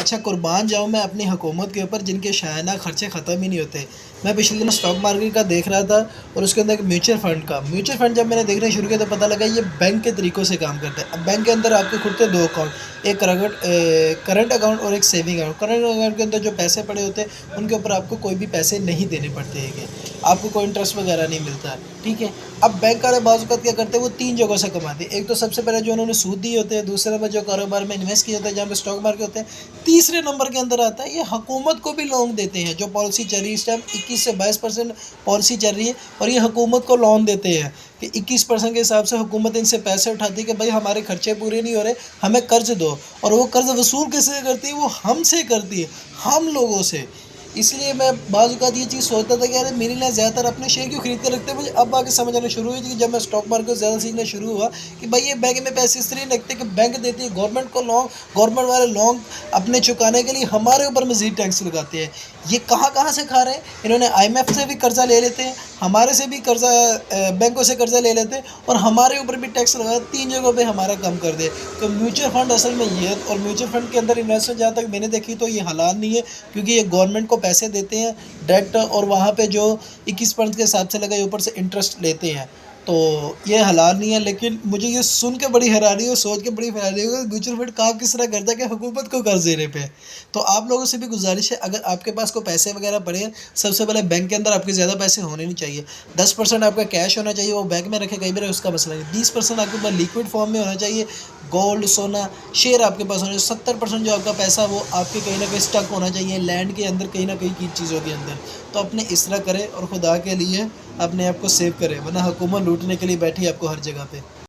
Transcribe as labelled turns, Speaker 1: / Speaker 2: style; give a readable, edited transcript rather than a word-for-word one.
Speaker 1: اچھا قربان جاؤں میں اپنی حکومت کے اوپر جن کے شاہانہ خرچے ختم ہی نہیں ہوتے۔ میں پچھلے دن اسٹاک مارکیٹ کا دیکھ رہا تھا اور اس کے اندر ایک میوچل فنڈ جب میں نے دیکھنا شروع کیا تو پتہ لگا یہ بینک کے طریقوں سے کام کرتا ہے۔ اب بینک کے اندر آپ کے کھلتے ہیں 2 اکاؤنٹ، ایک کرنٹ اکاؤنٹ اور ایک سیونگ اکاؤنٹ۔ کرنٹ اکاؤنٹ کے اندر جو پیسے پڑے ہوتے ہیں ان کے اوپر آپ کو کوئی بھی پیسے نہیں دینے پڑتے ہیں، آپ کو کوئی انٹرسٹ وغیرہ نہیں ملتا، ٹھیک ہے۔ اب بینک والے بعض اوقات کیا کرتے ہیں، وہ 3 جگہوں سے کماتے ہیں۔ ایک تو سب سے پہلے جو انہوں نے سود دیے ہوتے ہیں، دوسرے نمبر جو کاروبار میں انویسٹ کیا جاتا ہے جہاں پہ اسٹاک مارکیٹ ہوتے ہیں، تیسرے نمبر کے اندر آتا ہے یہ حکومت کو بھی لون دیتے ہیں۔ جو پالیسی چل رہی ہے اس ٹائم 21 سے 22% پالیسی چل رہی ہے اور یہ حکومت کو لون دیتے ہیں کہ 21% کے حساب سے حکومت ان سے پیسے اٹھاتی ہے کہ بھائی ہمارے خرچے پورے نہیں ہو رہے، ہمیں قرض دو، اور وہ قرض وصول کس سے کرتی ہے؟ وہ ہم سے کرتی ہے، ہم لوگوں سے۔ اس لیے میں بعض اوقات یہ چیز سوچتا تھا کہ یار میرے لیے زیادہ تر اپنے شیئر کیوں خرید کے رکھتے ہیں۔ مجھے اب آگے سمجھ آنا شروع ہوئی تھی کہ جب میں اسٹاک مارکیٹ کو زیادہ سیکھنا شروع ہوا کہ بھائی یہ بینک میں پیسے اس طرح رکھتے کہ بینک دیتی ہے گورنمنٹ کو لون، گورنمنٹ والے لون اپنے چکانے کے لیے ہمارے اوپر مزید ٹیکس لگاتے ہیں۔ یہ کہاں سے کھا رہے ہیں؟ انہوں نے IMF سے بھی قرضہ لے لیتے ہیں، ہمارے سے بھی قرضہ، بینکوں سے قرضہ لے لیتے ہیں اور ہمارے اوپر بھی ٹیکس لگا، 3 جگہوں پہ ہمارا کم کر دے۔ تو میوچل فنڈ اصل میں یہ ہے، اور میوچل فنڈ کے اندر انویسٹمنٹ جہاں تک میں نے دیکھی تو یہ حلال نہیں ہے، کیونکہ یہ گورنمنٹ کو پیسے دیتے ہیں ڈائریکٹ، اور وہاں پہ جو 21% کے حساب سے لگا یہ اوپر سے انٹرسٹ لیتے ہیں، تو یہ حلال نہیں ہے۔ لیکن مجھے یہ سن کے بڑی حیرانی اور سوچ کے بڑی حیرانی ہوگی کہ میوچل فنڈ کام کس طرح کرتا ہے کہ حکومت کو قرض دینے پہ۔ تو آپ لوگوں سے بھی گزارش ہے، اگر آپ کے پاس کوئی پیسے وغیرہ پڑے ہیں، سب سے پہلے بینک کے اندر آپ کے زیادہ پیسے ہونے نہیں چاہیے۔ 10% آپ کا کیش ہونا چاہیے، وہ بینک میں رکھے کہیں بھی رہے، اس کا مسئلہ نہیں۔ 20% آپ کے پاس لیکوڈ فارم میں ہونا چاہیے، گولڈ، سونا، شیئر آپ کے پاس ہونا چاہیے۔ 70% جو آپ کا پیسہ وہ آپ کے کہیں نہ کہیں اسٹک ہونا چاہیے لینڈ کے اندر، کہیں نہ کہیں کی چیزوں کے اندر۔ تو اپنے اس طرح کرے اور خدا کے لیے اپنے آپ کو سیو کرے، ورنہ حکومت لوٹنے کے لیے بیٹھی آپ کو ہر جگہ پہ۔